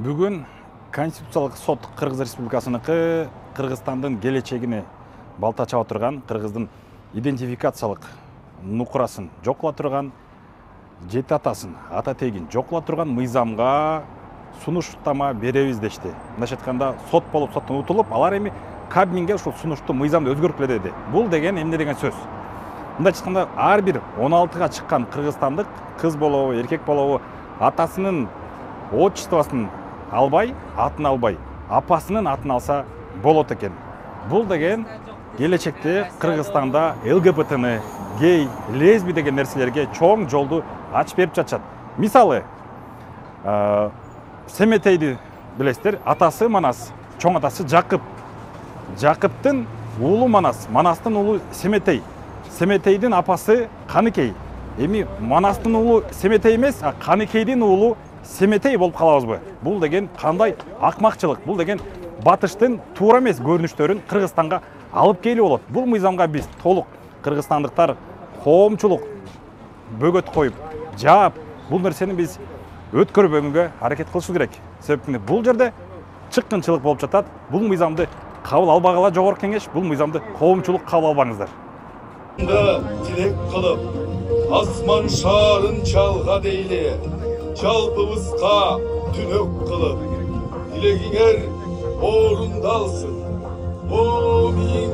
Бүгін Конституциялық сот Қырғыз Республикасыныкы Қырғызстандың келечегине балта чаба турган, Қырғыздың идентификациялық нукурасын жокула турган, жети атасын, ата тегин жокула турган мыйзамга сунуштама беребиз дешти. Мындайча айтканда, сот болуп, соттон утулуп, алар эми Кабминге ушул сунушту мыйзамды өзгөрткүлө деди. Бул деген эмне деген сөз? Мындайча айтканда, ар бир 16га чыккан кыргызстандык кыз болобу, эркек болобу, атасынын отчествосын албай, атын албай, апасынын атын алса болот экен. Бул деген келечекте Кыргызстанда ЛГБТны, гей, лесби деген нерселерге чоң жолду ачып берип жатышат. Мисалы, Семетейди билесиздер, атасы Манас, чоң атасы Жакып. Жакыптын уулу Манас, Манастын уулу Семетей. Семетейдин апасы Каныкей. Эми Манастын уулу Семетей эмес, а Каныкейдин уулу Семетей болуп калабызбы? Бул деген кандай акмакчылык, бул деген батыштын туура эмес көрүнүштөрүн Кыргызстанга алып келип болот. Бул мыйзамга биз толук кыргызстандыктар коомчулук бөгөт коюп, жаап, бул нерсени биз өткөрбөгөнгө аракет кылышы керек. Себеби бул жерде чыккынчылык болуп жатат. Бул мыйзамды кабыл албагыла жогорку кеңеш, бул мыйзамды коомчулук кабыл албаңыздар. Тилек кылып, асман шарын чалга дейли, жалпыбызга түнөк кылып, тилегиңер орундалсын. Амин.